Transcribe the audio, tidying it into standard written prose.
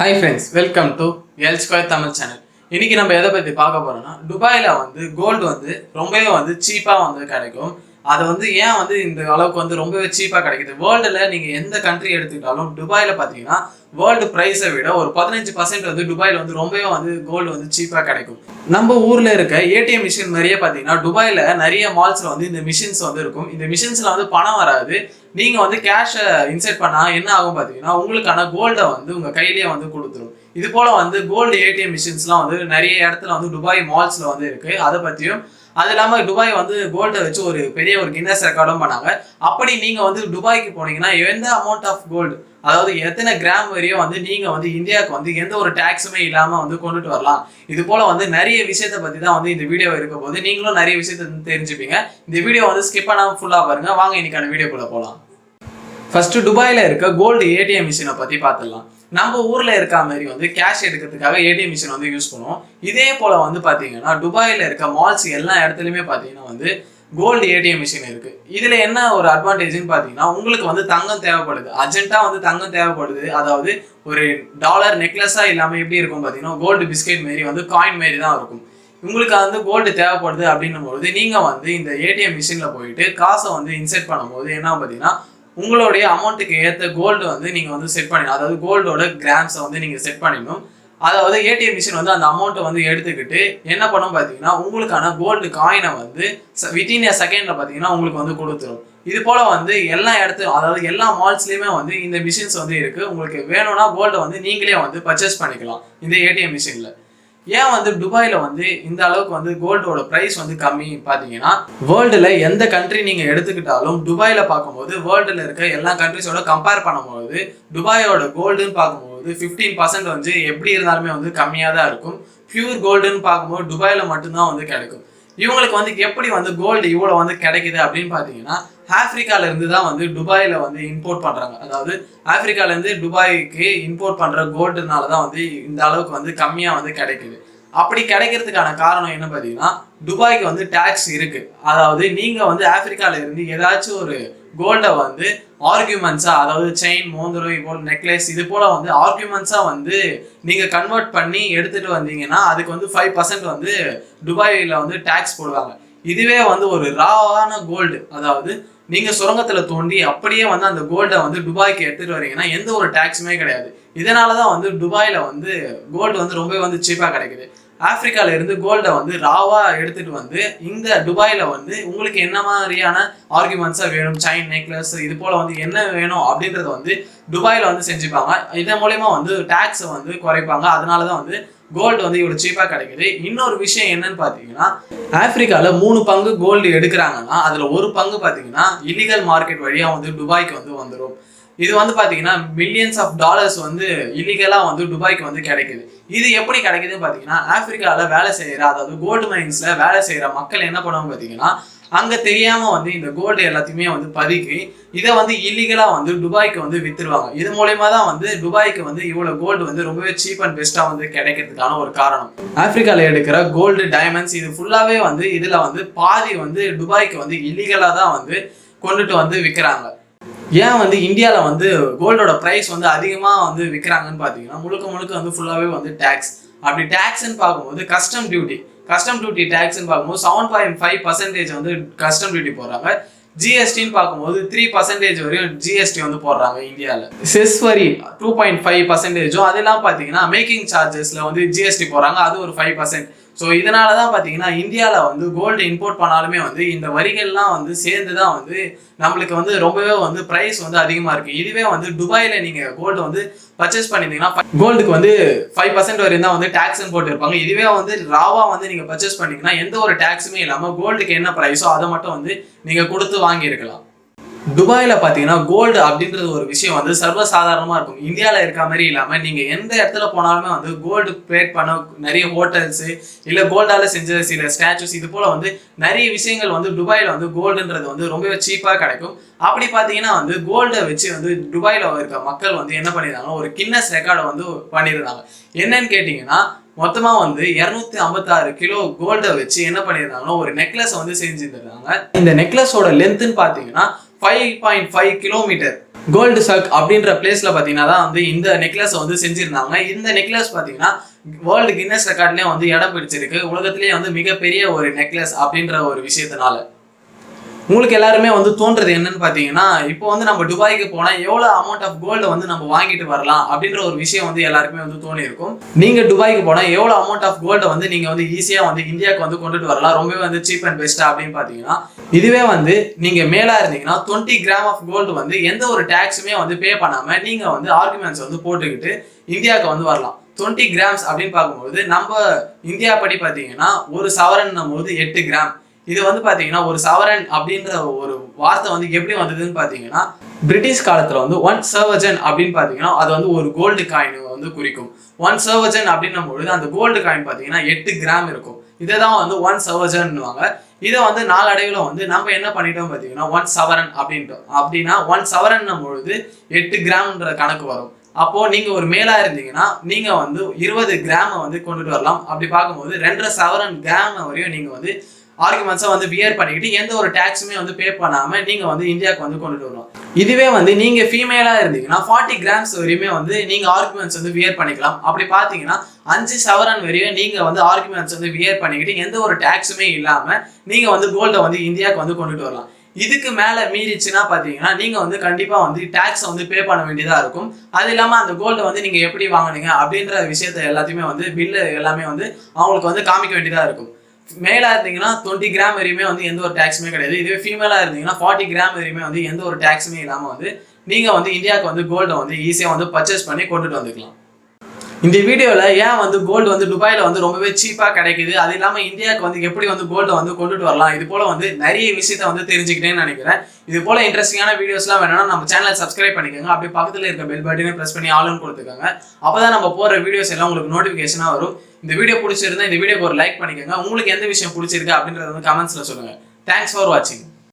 Hi friends, welcome to L square Tamil channel. இன்னைக்கு நம்ம எதை பற்றி பார்க்க போறோம்னா, துபாயில் கோல்டு ரொம்பவே சீப்பாக கிடைக்கும். அது ஏன் இந்த அளவுக்கு ரொம்பவே சீப்பாக கிடைக்குது. வேர்ல்டில் நீங்கள் எந்த கண்ட்ரி எடுத்துக்கிட்டாலும் துபாயில் பார்த்தீங்கன்னா வேர்ல்டு ப்ரைஸை விட ஒரு 15% துபாயில் ரொம்பவே கோல்டு சீப்பாக கிடைக்கும். நம்ம ஊரில் இருக்க ஏடிஎம் மிஷின் மாதிரியே பார்த்தீங்கன்னா துபாயில் நிறைய மால்ஸில் இந்த மிஷின்ஸ் இருக்கும். இந்த மிஷின்ஸில் பணம் வராது. நீங்கள் கேஷை இன்செர்ட் பண்ணால் என்ன ஆகும் பார்த்தீங்கன்னா, உங்களுக்கான கோல்டை உங்கள் கையிலேயே கொடுத்துரும். இது போல் கோல்டு ஏடிஎம் மிஷின்ஸ்லாம் நிறைய இடத்துல துபாய் மால்ஸில் இருக்குது. அதை பற்றியும் அது இல்லாமல் துபாய் கோல்டை வச்சு ஒரு பெரிய கின்னஸ் ரெக்கார்டும் பண்ணாங்க. அப்படி நீங்கள் துபாய்க்கு போனீங்கன்னா எந்த அமௌண்ட் ஆஃப் கோல்டு, அதாவது எத்தனை கிராம் வரையும் நீங்கள் இந்தியாவுக்கு எந்த ஒரு டேக்ஸுமே இல்லாமல் கொண்டுட்டு வரலாம். இது போல் நிறைய விஷயத்தை பற்றி தான் இந்த வீடியோ இருக்க போது. நீங்களும் நிறைய விஷயத்தை தெரிஞ்சுப்பீங்க. இந்த வீடியோ ஸ்கிப் பண்ணாமல் ஃபுல்லாக பாருங்கள். வாங்க இன்னைக்கான வீடியோக்குள்ளே போகலாம். ஃபர்ஸ்ட் துபாயில் இருக்க கோல்டு ஏடிஎம் மிஷினை பற்றி பார்த்துடலாம். நம்ம ஊரில் இருக்க மாதிரி கேஷ் எடுக்கிறதுக்காக ஏடிஎம் மிஷின் யூஸ் பண்ணுவோம். இதே போல் பார்த்தீங்கன்னா துபாயில் இருக்க மால்ஸ் எல்லா இடத்துலையுமே பார்த்தீங்கன்னா கோல்டு ஏடிஎம் மிஷின் இருக்குது. இதில் என்ன ஒரு அட்வான்டேஜ்னு பார்த்தீங்கன்னா, உங்களுக்கு தங்கம் தேவைப்படுது, அர்ஜென்ட்டாக தங்கம் தேவைப்படுது. அதாவது ஒரு டாலர் நெக்லஸாக இல்லாமல் எப்படி இருக்கும் பார்த்தீங்கன்னா, கோல்டு பிஸ்கெட் மாரி காயின் மாரி தான் இருக்கும். உங்களுக்கு கோல்டு தேவைப்படுது அப்படின்னும் போது நீங்கள் இந்த ஏடிஎம் மிஷினில் போயிட்டு காசை இன்செர்ட் பண்ணும்போது என்ன பார்த்தீங்கன்னா, உங்களுடைய அமௌண்ட்டுக்கு ஏற்ற கோல்டு நீங்கள் செட் பண்ணிடணும். அதாவது கோல்டோட கிராம்ஸை நீங்கள் செட் பண்ணிடணும். அதாவது ஏடிஎம் மிஷின் அந்த அமௌண்ட்டை எடுத்துக்கிட்டு என்ன பண்ணும் பார்த்தீங்கன்னா, உங்களுக்கான கோல்டு காயினை வித்தின் எ செகண்டில் பார்த்தீங்கன்னா உங்களுக்கு கொடுத்துரும். இது போல் எல்லா இடத்துலையும், அதாவது எல்லா மால்ஸ்லேயுமே இந்த மிஷின்ஸ் இருக்குது. உங்களுக்கு வேணும்னா கோல்டை நீங்களே பர்ச்சேஸ் பண்ணிக்கலாம் இந்த ஏடிஎம் மிஷினில். ஏன் துபாயில் இந்த அளவுக்கு கோல்டோட ப்ரைஸ் கம்மி பார்த்தீங்கன்னா, வேர்ல்டில் எந்த கண்ட்ரி நீங்கள் எடுத்துக்கிட்டாலும் துபாயில் பார்க்கும்போது வேர்ல்டில் இருக்க எல்லா கண்ட்ரிஸோட கம்பேர் பண்ணும்போது துபாயோட கோல்டுன்னு பார்க்கும்போது 15% எப்படி இருந்தாலுமே கம்மியாக தான் இருக்கும். பியூர் கோல்டுன்னு பார்க்கும்போது துபாயில் மட்டும்தான் கிடைக்கும். இவங்களுக்கு எப்படி கோல்டு இவ்வளோ கிடைக்குது அப்படின்னு பார்த்தீங்கன்னா, ஆப்பிரிக்கால இருந்து தான் துபாயில் இம்போர்ட் பண்ணுறாங்க. அதாவது ஆப்பிரிக்காலேருந்து துபாய்க்கு இம்போர்ட் பண்ணுற கோல்டுனால தான் இந்த அளவுக்கு கம்மியாக கிடைக்குது. அப்படி கிடைக்கிறதுக்கான காரணம் என்ன பார்த்தீங்கன்னா, துபாய்க்கு டேக்ஸ் இருக்குது. அதாவது நீங்கள் ஆப்பிரிக்கால இருந்து ஏதாச்சும் ஒரு கோல்டை ஆர்கியூமெண்ட்ஸாக, அதாவது செயின், மோதிரம், இப்போ நெக்லஸ், இது போல் ஆர்கியூமெண்ட்ஸாக நீங்கள் கன்வெர்ட் பண்ணி எடுத்துகிட்டு வந்தீங்கன்னா அதுக்கு 5% துபாயில் டேக்ஸ் போடுவாங்க. இதுவே ஒரு ராவான கோல்டு, அதாவது நீங்கள் சுரங்கத்தில் தோண்டி அப்படியே அந்த கோல்டை துபாய்க்கு எடுத்துகிட்டு வரீங்கன்னா எந்த ஒரு டேக்ஸுமே கிடையாது. இதனால தான் துபாயில் கோல்டு ரொம்பவே சீப்பாக கிடைக்குது. ஆப்பிரிக்கால இருந்து கோல்டை ராவாக எடுத்துகிட்டு இந்த துபாயில் உங்களுக்கு என்ன மாதிரியான ஆர்குமெண்ட்ஸாக வேணும், செயின், நெக்லஸ், இது போல் என்ன வேணும் அப்படின்றத துபாயில் செஞ்சுப்பாங்க. இதன் மூலயமா டேக்ஸை குறைப்பாங்க. அதனால தான் கோல்டு இவ்வளோ சீப்பாக கிடைக்குது. இன்னொரு விஷயம் என்னன்னு பார்த்தீங்கன்னா, ஆப்பிரிக்காவில் 3 பங்கு கோல்டு எடுக்கிறாங்கன்னா அதில் ஒரு பங்கு பார்த்தீங்கன்னா இல்லீகல் மார்க்கெட் வழியாக துபாய்க்கு வந்துடும். இது பார்த்தீங்கன்னா மில்லியன்ஸ் ஆஃப் டாலர்ஸ் இல்லீகலாக துபாய்க்கு கிடைக்குது. இது எப்படி கிடைக்குதுன்னு பார்த்தீங்கன்னா, ஆப்பிரிக்காவில் வேலை செய்கிற, அதாவது கோல்டு மைன்ஸில் வேலை செய்கிற மக்கள் என்ன பண்ணுவாங்க பார்த்தீங்கன்னா, அங்கே தெரியாமல் இந்த கோல்டு எல்லாத்தையுமே பதுக்கி இதை இல்லீகலாக துபாய்க்கு வித்துருவாங்க. இது மூலயமா தான் துபாய்க்கு இவ்வளோ கோல்டு ரொம்பவே சீப் அண்ட் பெஸ்ட்டாக கிடைக்கிறதுக்கான ஒரு காரணம். ஆப்பிரிக்காவில் எடுக்கிற கோல்டு, டைமண்ட்ஸ் இது ஃபுல்லாகவே இதில் பாதி துபாய்க்கு இல்லீகலாக தான் கொண்டுட்டு விற்கிறாங்க. ஏன் இந்தியாவில் கோல்டோட ப்ரைஸ் அதிகமாக விற்கிறாங்கன்னு பார்த்தீங்கன்னா, முழுக்க ஃபுல்லாகவே டேக்ஸ். அப்படி டேக்ஸ்ன்னு பார்க்கும்போது கஸ்டம் டியூட்டி டேக்ஸ்ன்னு பார்க்கும்போது 7.5% கஸ்டம் டியூட்டி போடுறாங்க. ஜிஎஸ்டின்னு பார்க்கும்போது 3% வரையும் ஜிஎஸ்டி போடுறாங்க இந்தியாவில். செஸ் வரி 2.5%. அதெல்லாம் பார்த்தீங்கன்னா மேக்கிங் சார்ஜஸில் ஜிஎஸ்டி போடுறாங்க, அது ஒரு 5%. ஸோ இதனால தான் பார்த்தீங்கன்னா இந்தியாவில் கோல்டு இம்போர்ட் பண்ணாலுமே இந்த வரிகள்லாம் சேர்ந்து தான் நம்மளுக்கு ரொம்பவே ப்ரைஸ் அதிகமாக இருக்குது. இதுவே துபாயில் நீங்கள் கோல்டு பர்ச்சேஸ் பண்ணியிருந்தீங்கன்னா கோல்டுக்கு 5% வரையும் தான் டேக்ஸ்ன்னு போட்டுருப்பாங்க. இதுவே ராவாக நீங்கள் பர்ச்சேஸ் பண்ணிங்கன்னா எந்த ஒரு டேக்ஸுமே இல்லாமல் கோல்டுக்கு என்ன ப்ரைஸோ அதை மட்டும் நீங்கள் கொடுத்து வாங்கியிருக்கலாம். துபாயில் பார்த்தீங்கன்னா கோல்டு அப்படின்றது ஒரு விஷயம் சர்வசாதாரணமாக இருக்கும். இந்தியாவில் இருக்க மாதிரி இல்லாமல் நீங்கள் எந்த இடத்துல போனாலுமே கோல்டு பிளேட் பண்ண நிறைய ஹோட்டல்ஸு, இல்லை கோல்டால் செஞ்ச சில ஸ்டாச்சுஸ், இது போல் நிறைய விஷயங்கள் துபாயில் கோல்டுன்றது ரொம்பவே சீப்பாக கிடைக்கும். அப்படி பார்த்தீங்கன்னா கோல்டை வச்சு துபாயில் இருக்க மக்கள் என்ன பண்ணியிருந்தாங்க, ஒரு கின்னஸ் ரெக்கார்டை பண்ணியிருந்தாங்க. என்னன்னு கேட்டிங்கன்னா, மொத்தமாக 256 கிலோ கோல்டை வச்சு என்ன பண்ணியிருந்தாங்கன்னா ஒரு நெக்லஸ் செஞ்சுருந்தாங்க. இந்த நெக்லஸோட லென்த்துன்னு பார்த்தீங்கன்னா 5.5 கிலோமீட்டர். கோல்டு சக் அப்படின்ற பிளேஸ்ல பாத்தீங்கன்னா தான் வந்து இந்த நெக்லஸ் வந்து செஞ்சிருந்தாங்க. இந்த நெக்லஸ் பாத்தீங்கன்னா வேர்ல்டு கின்னஸ் ரெக்கார்ட்லயும் வந்து இடம் பிடிச்சிருக்கு. உலகத்திலேயே வந்து மிகப்பெரிய ஒரு நெக்லஸ் அப்படின்ற ஒரு விஷயத்தினால. உங்களுக்கு எல்லாருமே வந்து தோன்றது என்னன்னு பாத்தீங்கன்னா, இப்போ வந்து நம்ம துபாய்க்கு போனா எவ்வளவு அமௌண்ட் ஆஃப் கோல்டு வந்து நம்ம வாங்கிட்டு வரலாம் அப்படின்ற ஒரு விஷயம் வந்து எல்லாருக்குமே வந்து தோணி இருக்கும். நீங்க துபாய்க்கு போனா எவ்வளவு அமௌண்ட் ஆஃப் கோல்டு வந்து நீங்க வந்து ஈஸியா வந்து இந்தியாவுக்கு வந்து கொண்டுட்டு வரலாம், ரொம்பவே வந்து சீப் அண்ட் பெஸ்டா அப்படின்னு பாத்தீங்கன்னா, இதுவே வந்து நீங்க மேலா இருந்தீங்கன்னா 20 கிராம் ஆஃப் கோல்டு வந்து எந்த ஒரு டாக்ஸுமே வந்து பே பண்ணாம நீங்க வந்து ஆர்குமெண்ட்ஸ் வந்து போட்டுக்கிட்டு இந்தியாவுக்கு வந்து வரலாம். 20 கிராம்ஸ் அப்படின்னு பார்க்கும்போது நம்ம இந்தியா படி பாத்தீங்கன்னா ஒரு சவரன் போது 8 கிராம். இது வந்து பாத்தீங்கன்னா ஒரு சவரன் அப்படின்ற ஒரு வார்த்தை வந்து எப்படி வந்ததுன்னு பாத்தீங்கன்னா, பிரிட்டிஷ் காலத்துல வந்து 1 சர்வஜன் அப்படின்னு பாத்தீங்கன்னா அது வந்து ஒரு கோல்டு காயின் வந்து குறிக்கும். 1 சர்வஜன் அப்படின்னும் பொழுது அந்த கோல்டு காயின் பாத்தீங்கன்னா 8 கிராம் இருக்கும். இதைதான் வந்து 1 சர்வஜன்னுவாங்க. இதை வந்து நாளடைவில் வந்து நம்ம என்ன பண்ணிட்டோம் பாத்தீங்கன்னா 1 சவரன் அப்படின்ட்டோம். அப்படின்னா 1 சவரன் பொழுது 8 கிராம்ன்ற கணக்கு வரும். அப்போ நீங்க ஒரு மேலா இருந்தீங்கன்னா நீங்க வந்து 20 கிராம் வந்து கொண்டுட்டு வரலாம். அப்படி பார்க்கும்போது 2.5 சவரன் கிராம் வரையும் நீங்க வந்து ஆர்குமெண்ட்ஸை வந்து வியர் பண்ணிக்கிட்டு எந்த ஒரு டாக்ஸுமே வந்து பே பண்ணாம நீங்க வந்து இந்தியாவுக்கு வந்து கொண்டுட்டு வரலாம். இதுவே வந்து நீங்க ஃபீமேலா இருந்தீங்கன்னா 40 கிராம்ஸ் வரையுமே வந்து நீங்க ஆர்குமெண்ட்ஸ் வந்து வியர் பண்ணிக்கலாம். அப்படி பாத்தீங்கன்னா 5 சவரன் வரையும் நீங்க வந்து ஆர்குமெண்ட்ஸ் வந்து வியர் பண்ணிக்கிட்டு எந்த ஒரு டாக்ஸுமே இல்லாம நீங்க வந்து கோல்டை வந்து இந்தியாவுக்கு வந்து கொண்டுட்டு வரலாம். இதுக்கு மேல மீறிச்சுன்னா பாத்தீங்கன்னா நீங்க வந்து கண்டிப்பா வந்து டாக்ஸ் வந்து பே பண்ண வேண்டியதா இருக்கும். அது இல்லாம அந்த கோல்டை வந்து நீங்க எப்படி வாங்கினீங்க அப்படின்ற விஷயத்த எல்லாத்தையுமே வந்து பில்லு எல்லாமே வந்து அவங்களுக்கு வந்து காமிக்க வேண்டியதா இருக்கும். மேலா இருந்தீங்கன்னா 20 கிராம் வரையுமே வந்து எந்த ஒரு டாக்ஸுமே கிடையாது. இதுவே ஃபீமேலா இருந்தீங்கன்னா 40 கிராம் வரையுமே வந்து எந்த ஒரு டாக்ஸுமே இல்லாம வந்து நீங்க வந்து இந்தியாவுக்கு வந்து கோல்டை வந்து ஈஸியா வந்து பர்ச்சேஸ் பண்ணி கொண்டுட்டு வந்துக்கலாம். இந்த வீடியோல ஏன் வந்து கோல்டு வந்து துபாயில வந்து ரொம்பவே சீப்பா கிடைக்குது, அது இல்லாம இந்தியாவுக்கு வந்து எப்படி வந்து கோல்டை வந்து கொண்டுட்டு வரலாம், இது போல வந்து நிறைய விஷயத்த வந்து தெரிஞ்சுக்கிட்டேன்னு நினைக்கிறேன். இது போல இன்ட்ரெஸ்டிங்கான வீடியோஸ்லாம் வேணும்னா நம்ம சேனலை சப்ஸ்கிரைப் பண்ணிக்கோங்க. அப்படியே பக்கத்துல இருக்க பெல் பட்டனை பிரஸ் பண்ணி ஆல்னு கொடுத்துக்கோங்க. அப்பதான் நம்ம போற வீடியோஸ் எல்லாம் உங்களுக்கு நோட்டிபிகேஷனா வரும். இந்த வீடியோ பிடிச்சிருந்தா இந்த வீடியோக்கு ஒரு லைக் பண்ணிக்கோங்க. உங்களுக்கு எந்த விஷயம் பிடிச்சிருக்கு அப்படின்றத வந்து கமெண்ட்ஸ்ல சொல்லுங்க. தேங்க்ஸ் ஃபார் வாட்சிங்.